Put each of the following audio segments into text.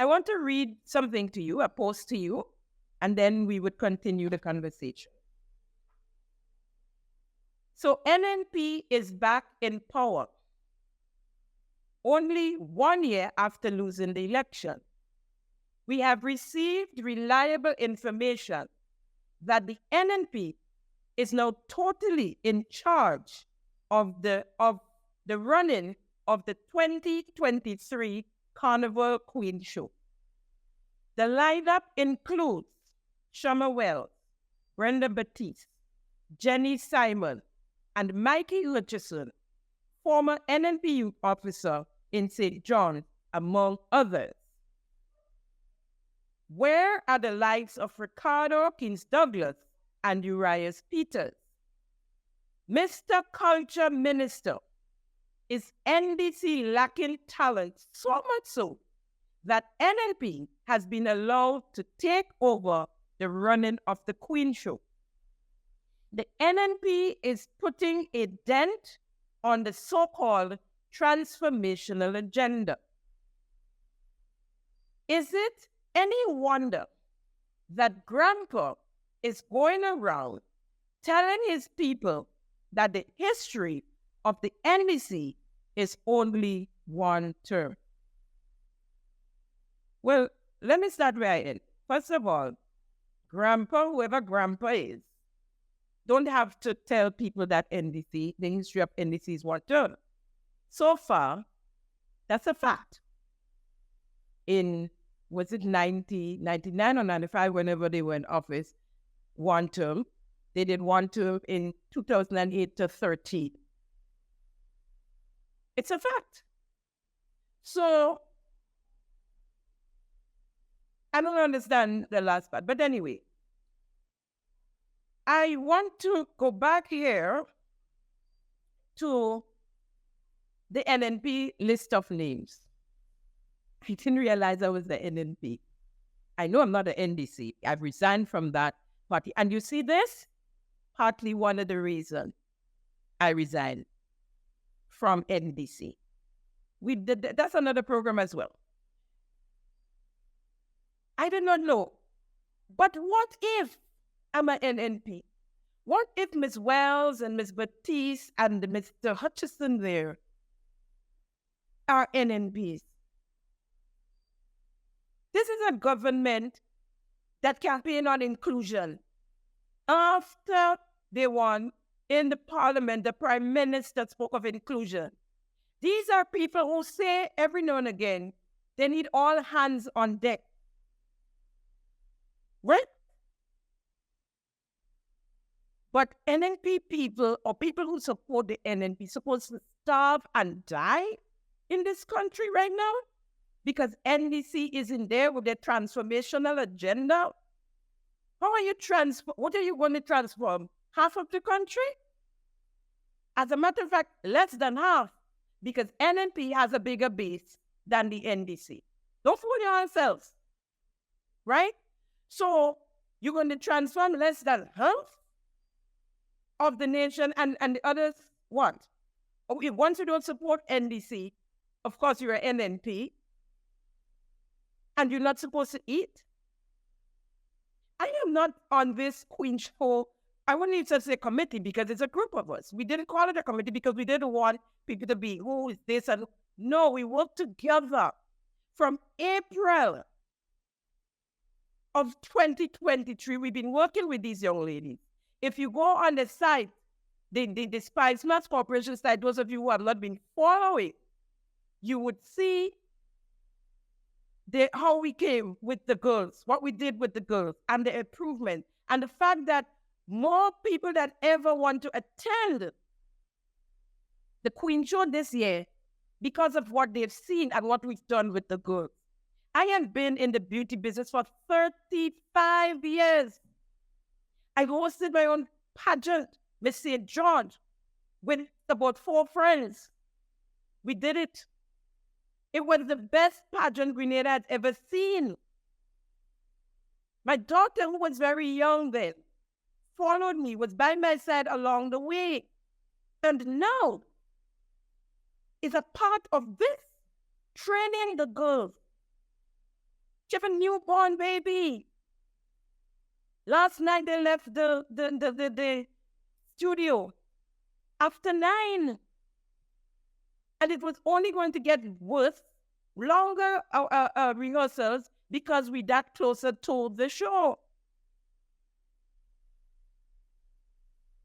I want to read something to you, a post to you, and then we would continue the conversation. So NNP is back in power only 1 year after losing the election. We have received reliable information that the NNP is now totally in charge of the running of the 2023 Carnival Queen Show. The lineup includes Shama Wells, Brenda Batiste, Jenny Simon, and Mikey Hutchison, former NNP youth officer in St. John, among others. Where are the likes of Ricardo Kings Douglas and Urias Peters? Mr. Culture Minister, is NDC lacking talent so much so that NNP has been allowed to take over the running of the Queen Show? The NNP is putting a dent on the so-called transformational agenda. Is it any wonder that Grandpa is going around telling his people that the history of the NDC is only one term? Well, let me start right in. First of all, Grandpa, whoever Grandpa is, don't have to tell people that NDC, the history of NDC is one term. So far, that's a fact. In, was it 99 or 95, whenever they were in office, one term. They did one term in 2008 to 13. It's a fact. So, I don't understand the last part. But anyway, I want to go back here to the NNP list of names. I didn't realize I was the NNP. I know I'm not the NDC. I've resigned from that party. And you see this? Partly one of the reasons I resigned from NDC. That's another program as well. I do not know. But what if I'm an NNP? What if Ms. Wells and Ms. Batiste and Mr. Hutchison there are NNPs? This is a government that campaigned on inclusion. After they won in the parliament, the prime minister spoke of inclusion. These are people who say every now and again, they need all hands on deck. Right? But NNP people or people who support the NNP supposed to starve and die in this country right now because NDC is in there with their transformational agenda. How are you what are you going to transform? Half of the country? As a matter of fact, less than half, because NNP has a bigger base than the NDC. Don't fool yourselves, right? So you're going to transform less than half of the nation, and the others what? Once you don't support NDC, of course you're an NNP, and you're not supposed to eat. I am not on this Queen Show. I wouldn't even say committee because it's a group of us. We didn't call it a committee because we didn't want people to be, who is this? And no, we worked together from April of 2023. We've been working with these young ladies. If you go on the site, the Spice Mass Corporation site, those of you who have not been following, you would see how we came with the girls, what we did with the girls, and the improvement, and the fact that more people than ever want to attend the Queen Show this year because of what they've seen and what we've done with the girls. I have been in the beauty business for 35 years. I hosted my own pageant, Miss St. George, with about 4 friends. We did it. It was the best pageant Grenada had ever seen. My daughter, who was very young then, followed me, was by my side along the way, and now is a part of this, training the girls. She have a newborn baby. Last night they left the studio after 9. And it was only going to get worse, longer rehearsals, because we that closer to the show.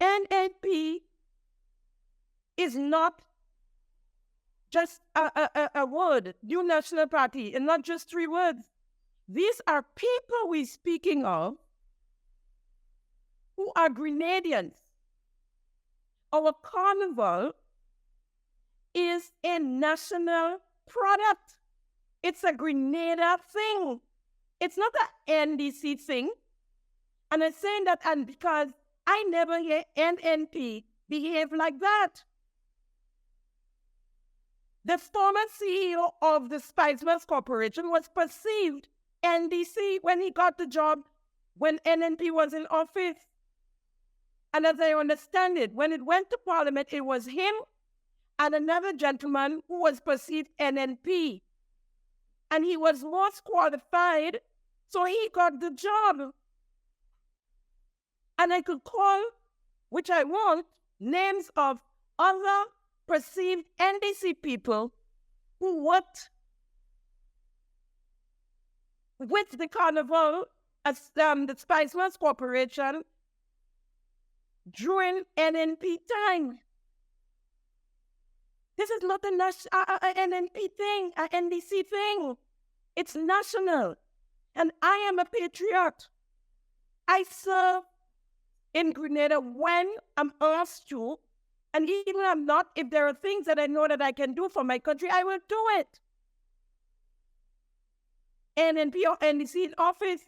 NNP is not just a word, New National Party, and not just 3 words. These are people we're speaking of who are Grenadians. Our carnival is a national product. It's a Grenada thing. It's not an NDC thing. And I'm saying that and because I never hear NNP behave like that. The former CEO of the Spiceworks Corporation was perceived NDC when he got the job when NNP was in office. And as I understand it, when it went to Parliament, it was him and another gentleman who was perceived NNP. And he was most qualified, so he got the job. And I could call, which I won't, names of other perceived NDC people who worked with the Carnival as the Spiceworks Corporation during NNP time. This is not a NNP thing, a NDC thing. It's national. And I am a patriot. I serve in Grenada when I'm asked to. And even if I'm not, if there are things that I know that I can do for my country, I will do it. NNP or NDC in office.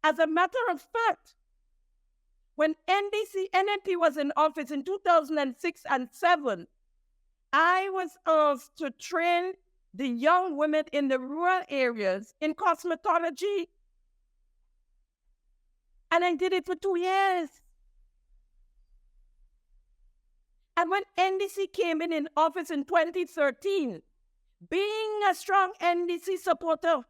As a matter of fact, when NNP was in office in 2006 and 2007, I was asked to train the young women in the rural areas in cosmetology. And I did it for 2 years. And when NDC came in office in 2013, being a strong NDC supporter,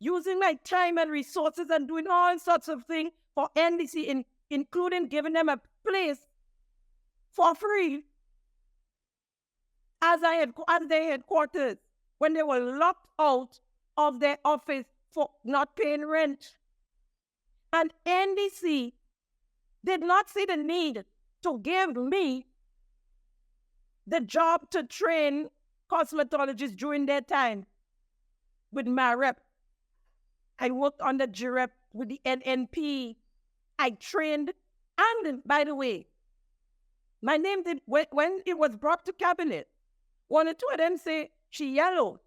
using my time and resources and doing all sorts of things for NDC, including giving them a place for free as their headquarters when they were locked out of their office for not paying rent. And NDC did not see the need to give me the job to train cosmetologists during their time with my rep. I worked on the GREP with the NNP. I trained, and by the way, my name did, when it was brought to cabinet, one or two of them say she yellow.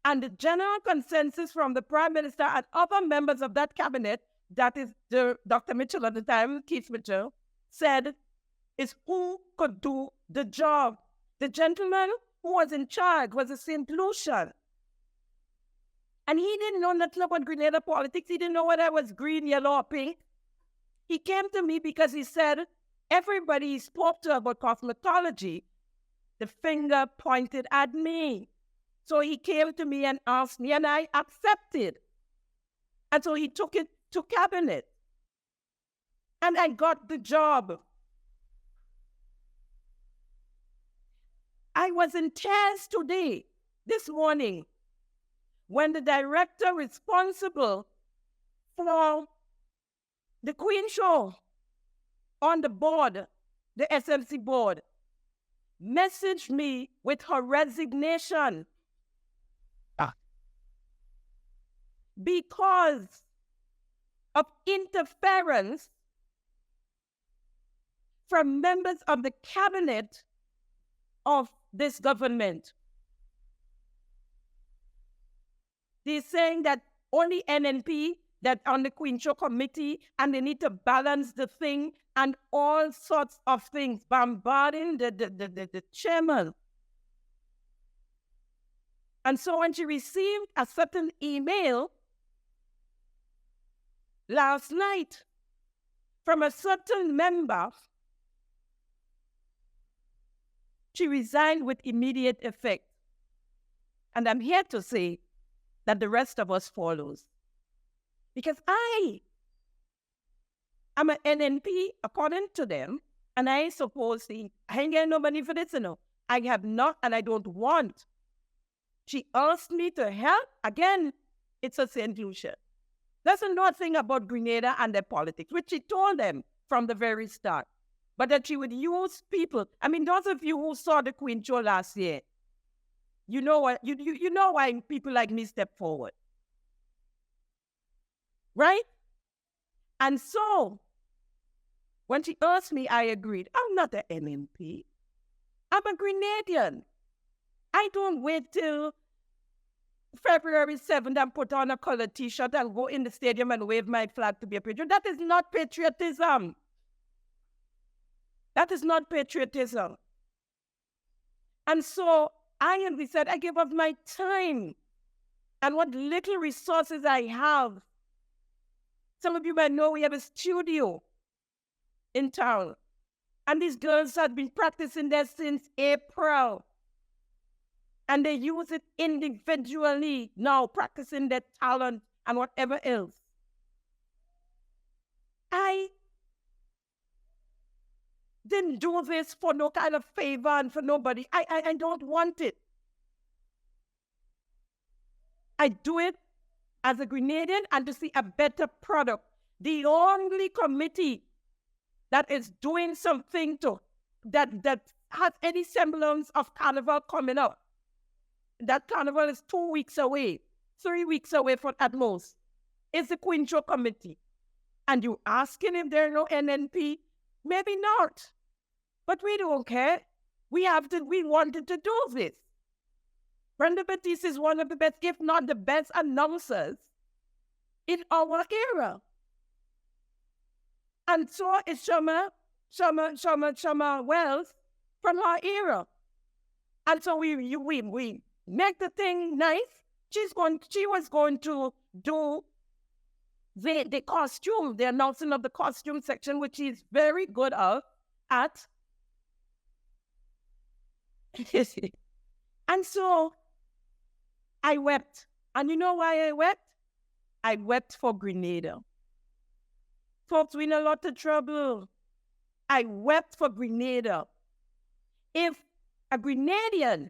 And the general consensus from the Prime Minister and other members of that cabinet, that is Dr. Mitchell at the time, Keith Mitchell, said is who could do the job. The gentleman who was in charge was a St. Lucian. And he didn't know nothing about Grenada politics. He didn't know whether I was green, yellow, or pink. He came to me because he said, everybody he spoke to about cosmetology, the finger pointed at me. So he came to me and asked me, and I accepted. And so he took it to cabinet. And I got the job. I was in tears today, this morning, when the director responsible for the Queen Show on the board, the SMC board, messaged me with her resignation because of interference from members of the cabinet of this government. They're saying that only NNP that on the Queen Show committee, and they need to balance the thing and all sorts of things, bombarding the chairman. And so when she received a certain email last night from a certain member, she resigned with immediate effect. And I'm here to say that the rest of us follows. Because I am an NNP according to them, and I suppose I ain't getting no money for this, I have not, and I don't want. She asked me to help. Again, it's a St. Lucia. Doesn't know a thing about Grenada and their politics, which she told them from the very start. But that she would use people. I mean, those of you who saw the Queen show last year, you know what? You know why people like me step forward. Right? And so, when she asked me, I agreed. I'm not an NNP. I'm a Grenadian. I don't wait till February 7th and put on a colored T-shirt and go in the stadium and wave my flag to be a patriot. That is not patriotism. That is not patriotism. And so we said, I give up my time and what little resources I have. Some of you might know we have a studio in town. And these girls have been practicing there since April. And they use it individually now, practicing their talent and whatever else. I didn't do this for no kind of favor and for nobody. I don't want it. I do it as a Grenadian and to see a better product. The only committee that is doing something that has any semblance of Carnival coming up. That Carnival is 2 weeks away, 3 weeks away at most. It's the Queen Show Committee. And you asking if there are no NNP? Maybe not. But we don't care. We wanted to do this. Brenda Batiste is one of the best, if not the best announcers in our era. And so is Shama Wells from our era. And so we make the thing nice. She was going to do the costume, the announcing of the costume section, which she's very good at. And so I wept. And you know why I wept? I wept for Grenada. Folks, we're in a lot of trouble. I wept for Grenada. If a Grenadian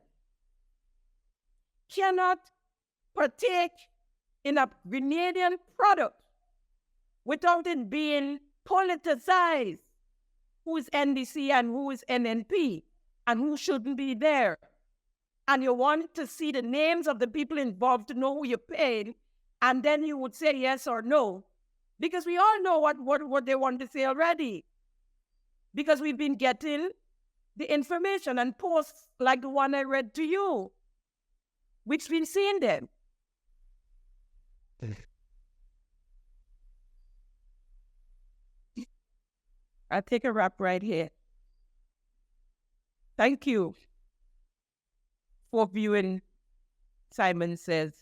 cannot partake in a Grenadian product without it being politicized, who is NDC and who is NNP and who shouldn't be there, and you want to see the names of the people involved to know who you paid, and then you would say yes or no, because we all know what they want to say already, because we've been getting the information and posts like the one I read to you, which we've seen them. I'll take a wrap right here. Thank you for viewing Simon Says.